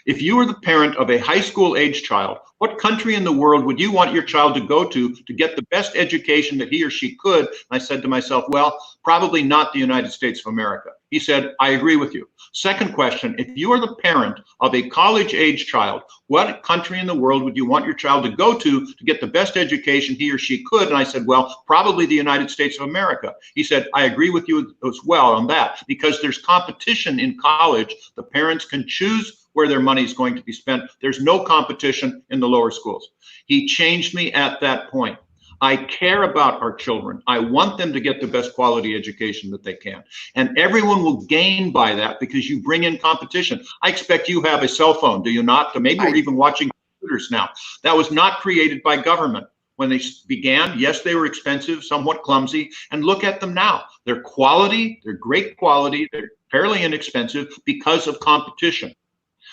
If you were the parent of a high school age child, what country in the world would you want your child to go to get the best education that he or she could? And I said to myself, well, probably not the United States of America. He said, I agree with you. Second question, if you are the parent of a college age child, what country in the world would you want your child to go to get the best education he or she could? And I said, well, probably the United States of America. He said, I agree with you as well on that, because there's competition in college. The parents can choose where their money is going to be spent. There's no competition in the lower schools. He changed me at that point. I care about our children. I want them to get the best quality education that they can. And everyone will gain by that because you bring in competition. I expect you have a cell phone, do you not? Maybe you're even watching computers now. That was not created by government. When they began, yes, they were expensive, somewhat clumsy, and look at them now. They're quality, they're great quality, they're fairly inexpensive because of competition.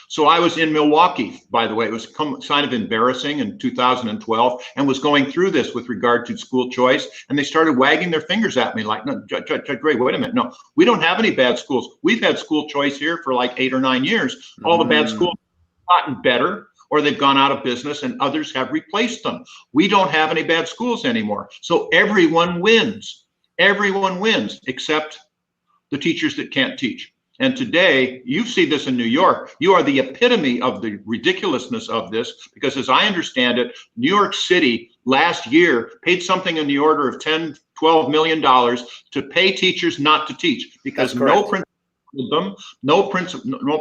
So I was in Milwaukee, by the way. It was kind of embarrassing in 2012, and was going through this with regard to school choice. And they started wagging their fingers at me like, no, Judge Gray, wait a minute. No, we don't have any bad schools. We've had school choice here for like 8 or 9 years. All the bad schools have gotten better, or they've gone out of business and others have replaced them. We don't have any bad schools anymore. So everyone wins. Everyone wins except the teachers that can't teach. And today, you see this in New York. You are the epitome of the ridiculousness of this, because as I understand it, New York City last year paid something in the order of $10, $12 million to pay teachers not to teach because no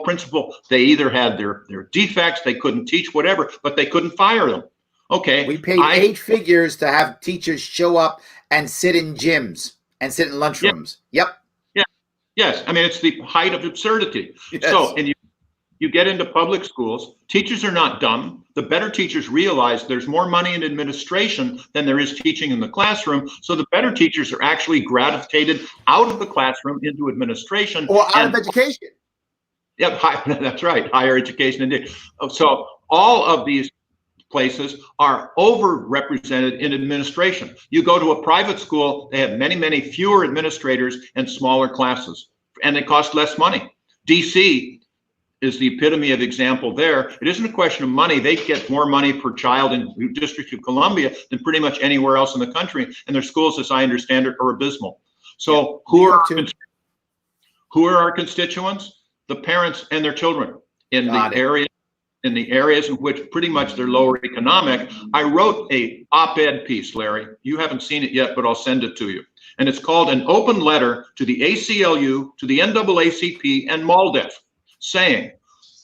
principal, they either had their defects, they couldn't teach, whatever, but they couldn't fire them. Okay. We paid 8 figures to have teachers show up and sit in gyms and sit in lunchrooms. Yep. Yeah. Yes. I mean, it's the height of absurdity. Yes. So, and you get into public schools, teachers are not dumb. The better teachers realize there's more money in administration than there is teaching in the classroom. So the better teachers are actually gravitated out of the classroom into administration. Or out of education. Yep, that's right, higher education indeed. So all of these places are overrepresented in administration. You go to a private school, they have many, many fewer administrators and smaller classes, and they cost less money. DC is the epitome of example there. It isn't a question of money. They get more money per child in the District of Columbia than pretty much anywhere else in the country, and their schools, as I understand it, are abysmal. So who are our constituents? The parents and their children in the areas in which pretty much they're lower economic. I wrote a op-ed piece, Larry. You haven't seen it yet, but I'll send it to you. And it's called An Open Letter to the ACLU, to the NAACP, and MALDEF, saying,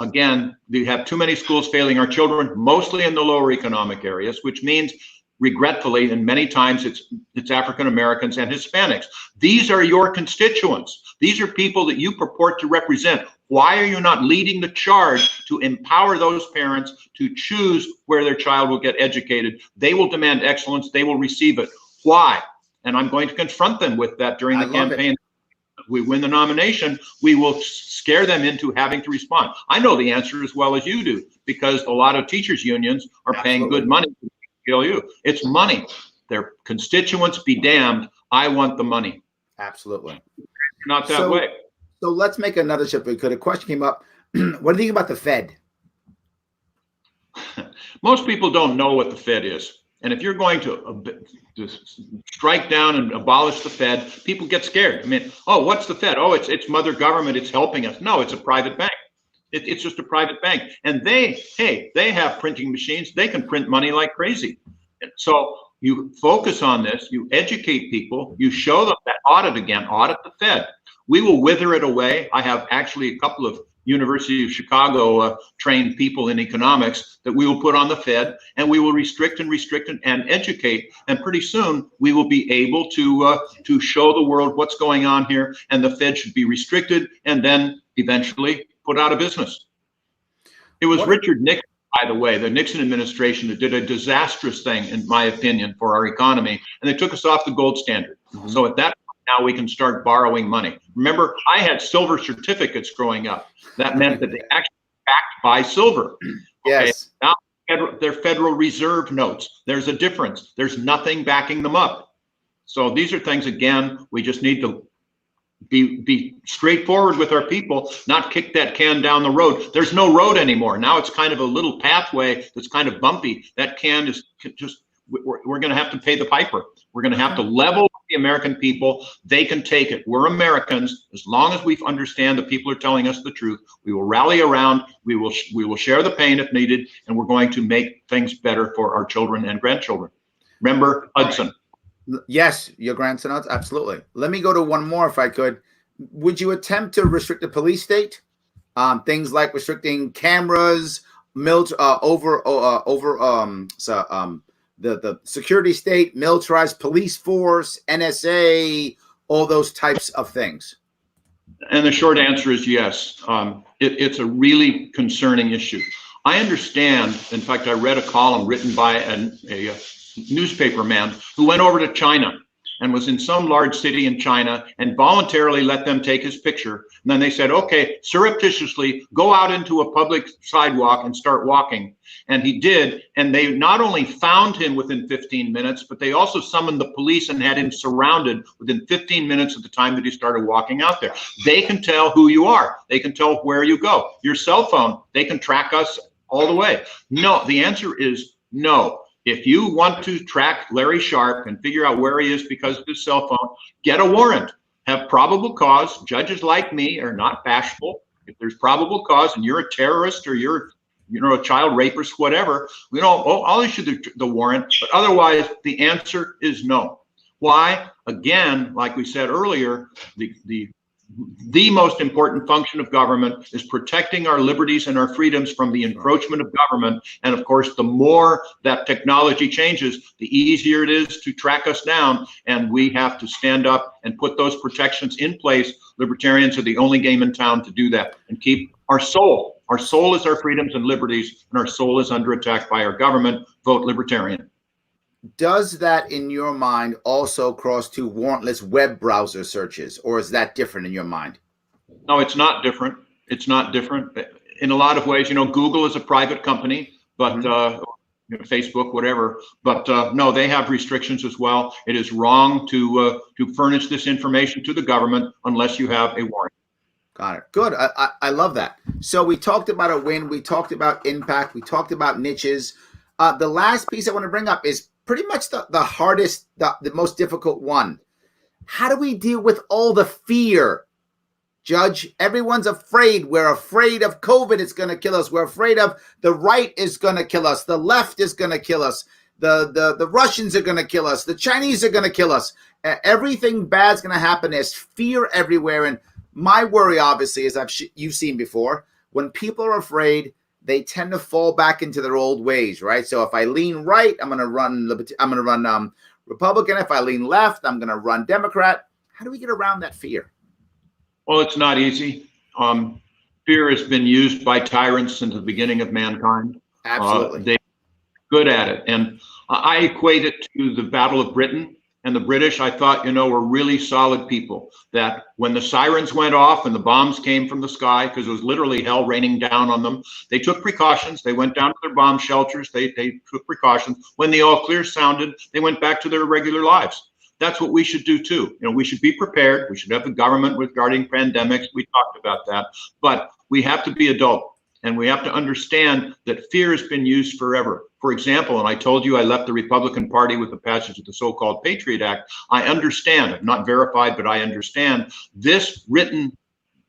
again, we have too many schools failing our children, mostly in the lower economic areas, which means, regretfully, and many times it's African Americans and Hispanics. These are your constituents. These are people that you purport to represent. Why are you not leading the charge to empower those parents to choose where their child will get educated? They will demand excellence. They will receive it. Why? And I'm going to confront them with that during the campaign. We win the nomination, we will scare them into having to respond. I know the answer as well as you do, because a lot of teachers unions are paying good money to kill you. It's money. Their constituents be damned. I want the money. Absolutely. Not that way. So let's make another shift because a question came up. What do you think about the Fed? Most people don't know what the Fed is. And if you're going to strike down and abolish the Fed, people get scared. I mean, oh, what's the Fed? Oh, it's mother government. It's helping us. No, it's a private bank. It's just a private bank. And they have printing machines. They can print money like crazy. And so you focus on this. You educate people. You show them that audit the Fed. We will wither it away. I have actually a couple of University of Chicago trained people in economics that we will put on the Fed, and we will restrict and educate. And pretty soon we will be able to show the world what's going on here, and the Fed should be restricted and then eventually put out of business. It was Richard Nixon, by the way, the Nixon administration that did a disastrous thing, in my opinion, for our economy, and they took us off the gold standard. Mm-hmm. So at that now we can start borrowing money. Remember, I had silver certificates growing up. That meant that they actually backed by silver. Yes. Okay? Now they're Federal Reserve notes. There's a difference. There's nothing backing them up. So these are things, again, we just need to be straightforward with our people, not kick that can down the road. There's no road anymore. Now it's kind of a little pathway that's kind of bumpy. That can is just, we're going to have to pay the piper. We're going to have to level the American people. They can take it. We're Americans. As long as we understand that people are telling us the truth, we will rally around. We will share the pain if needed, and we're going to make things better for our children and grandchildren. Remember Hudson. Right. Yes, your grandson. Absolutely. Let me go to one more, if I could. Would you attempt to restrict the police state? Things like restricting cameras, the security state, militarized police force, NSA, all those types of things? And the short answer is yes. It's a really concerning issue. I understand, in fact, I read a column written by a newspaper man who went over to China and was in some large city in China and voluntarily let them take his picture. And then they said, okay, surreptitiously go out into a public sidewalk and start walking. And he did. And they not only found him within 15 minutes, but they also summoned the police and had him surrounded within 15 minutes of the time that he started walking out there. They can tell who you are. They can tell where you go. Your cell phone, they can track us all the way. No, the answer is no. If you want to track Larry Sharpe and figure out where he is because of his cell phone, get a warrant. Have probable cause. Judges like me are not bashful. If there's probable cause and you're a terrorist or you're a child rapist, whatever, I'll issue the warrant. But otherwise, the answer is no. Why? Again, like we said earlier, the most important function of government is protecting our liberties and our freedoms from the encroachment of government. And of course, the more that technology changes, the easier it is to track us down. And we have to stand up and put those protections in place. Libertarians are the only game in town to do that and keep our soul. Our soul is our freedoms and liberties, and our soul is under attack by our government. Vote Libertarian. Does that, in your mind, also cross to warrantless web browser searches, or is that different in your mind? No, it's not different. It's not different. In a lot of ways, Google is a private company, but Facebook, whatever. But no, they have restrictions as well. It is wrong to furnish this information to the government unless you have a warrant. Got it. Good. I love that. So we talked about a win. We talked about impact. We talked about niches. The last piece I want to bring up is pretty much the hardest, the most difficult one. How do we deal with all the fear, Judge? Everyone's afraid. We're afraid of COVID. It's going to kill us. We're afraid of the right is going to kill us. The left is going to kill us. The Russians are going to kill us. The Chinese are going to kill us. Everything bad's going to happen. There's fear everywhere. And my worry, obviously, is you've seen before, when people are afraid, they tend to fall back into their old ways, right? So if I lean right, I'm going to run Republican. If I lean left, I'm going to run Democrat. How do we get around that fear? Well, it's not easy. Fear has been used by tyrants since the beginning of mankind. Absolutely. They're good at it. And I equate it to the Battle of Britain. And the British, I thought, were really solid people, that when the sirens went off and the bombs came from the sky, because it was literally hell raining down on them, they took precautions. They went down to their bomb shelters. They took precautions. When the all clear sounded, they went back to their regular lives. That's what we should do too. We should be prepared. We should have the government regarding pandemics. We talked about that, but we have to be adult. And we have to understand that fear has been used forever. For example, and I told you I left the Republican Party with the passage of the so-called Patriot Act. I understand, I'm not verified, but I understand this written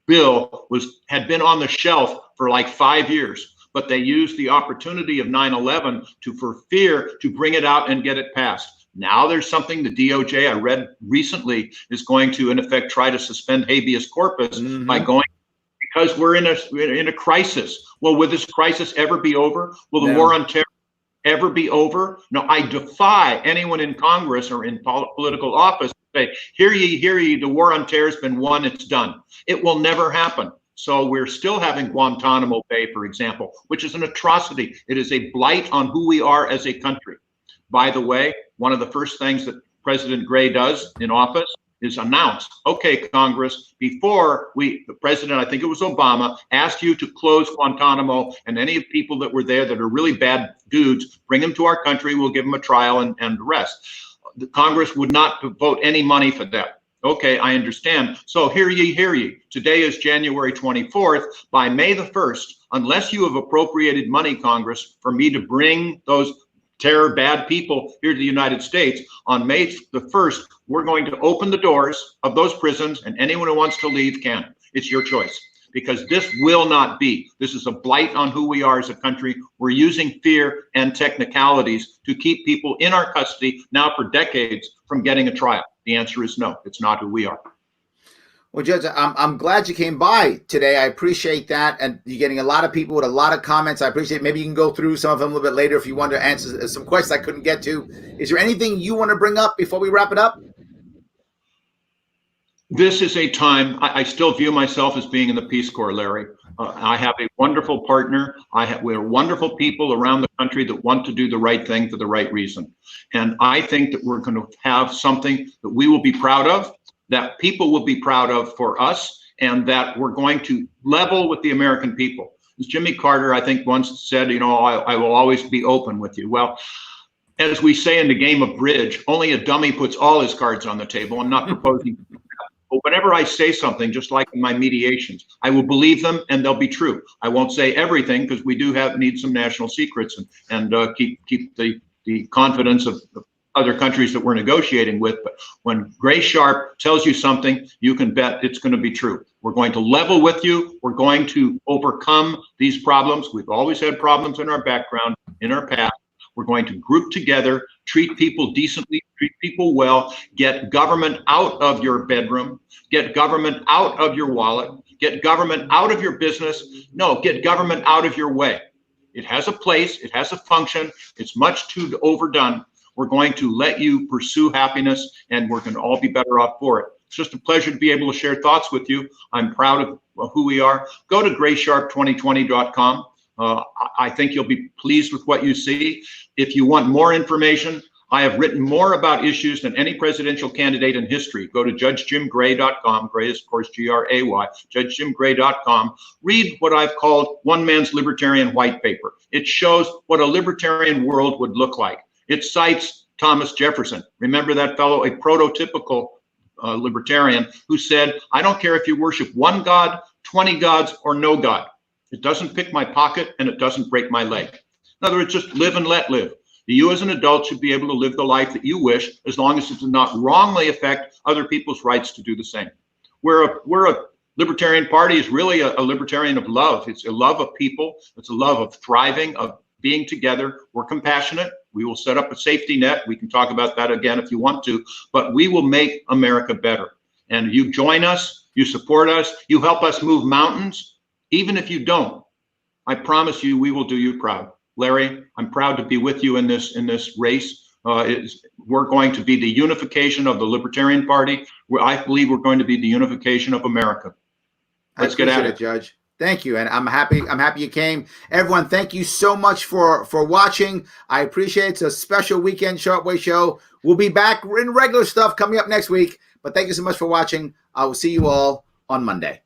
bill had been on the shelf for like 5 years, but they used the opportunity of 9/11 for fear to bring it out and get it passed. Now there's something the DOJ, I read recently, is going to, in effect, try to suspend habeas corpus by going, because we're in a crisis. Well, will this crisis ever be over? Will the war on terror ever be over? No, I defy anyone in Congress or in political office to say, hear ye, the war on terror has been won, it's done. It will never happen. So we're still having Guantanamo Bay, for example, which is an atrocity. It is a blight on who we are as a country. By the way, one of the first things that President Gray does in office is announce, okay, Congress, before the president, I think it was Obama, asked you to close Guantanamo, and any people that were there that are really bad dudes, bring them to our country, we'll give them a trial and arrest. The Congress would not vote any money for that. Okay, I understand. So hear ye, hear ye. Today is January 24th. By May the 1st, unless you have appropriated money, Congress, for me to bring those terror bad people here to the United States, on May the 1st, we're going to open the doors of those prisons, and anyone who wants to leave can. It's your choice, because this will not be. This is a blight on who we are as a country. We're using fear and technicalities to keep people in our custody now for decades from getting a trial. The answer is no, it's not who we are. Well, Judge, I'm glad you came by today. I appreciate that. And you're getting a lot of people with a lot of comments. I appreciate it. Maybe you can go through some of them a little bit later if you want to answer some questions I couldn't get to. Is there anything you want to bring up before we wrap it up? This is a time, I still view myself as being in the Peace Corps, Larry. I have a wonderful partner. We're wonderful people around the country that want to do the right thing for the right reason. And I think that we're going to have something that we will be proud of, that people will be proud of for us, and that we're going to level with the American people. As Jimmy Carter, I think, once said, I will always be open with you. Well, as we say in the game of bridge, only a dummy puts all his cards on the table. I'm not proposing. But whenever I say something, just like in my mediations, I will believe them and they'll be true. I won't say everything, because we do need some national secrets and keep the confidence of other countries that we're negotiating with. But when Larry Sharpe tells you something, you can bet it's going to be true. We're going to level with you. We're going to overcome these problems. We've always had problems in our background, in our past. We're going to group together, treat people decently, treat people well, get government out of your bedroom, get government out of your wallet, get government out of your business. No, get government out of your way. It has a place, it has a function, it's much too overdone. We're going to let you pursue happiness, and we're going to all be better off for it. It's just a pleasure to be able to share thoughts with you. I'm proud of who we are. Go to graysharp2020.com. I think you'll be pleased with what you see. If you want more information, I have written more about issues than any presidential candidate in history. Go to judgejimgray.com. Gray is, of course, Gray, judgejimgray.com. Read what I've called one man's libertarian white paper. It shows what a libertarian world would look like. It cites Thomas Jefferson. Remember that fellow, a prototypical libertarian who said, I don't care if you worship one God, 20 gods, or no God. It doesn't pick my pocket and it doesn't break my leg. In other words, just live and let live. You as an adult should be able to live the life that you wish, as long as it does not wrongly affect other people's rights to do the same. We're a libertarian party is really a libertarian of love. It's a love of people. It's a love of thriving, of being together. We're compassionate. We will set up a safety net. We can talk about that again if you want to, but we will make America better. And you join us, you support us, you help us move mountains. Even if you don't, I promise you, we will do you proud. Larry, I'm proud to be with you in this race. We're going to be the unification of the Libertarian Party. I believe we're going to be the unification of America. Let's get at it, Judge. Thank you, and I'm happy you came. Everyone, thank you so much for watching. I appreciate it. It's a special weekend Sharpe Way show. We'll be back in regular stuff coming up next week, but thank you so much for watching. I will see you all on Monday.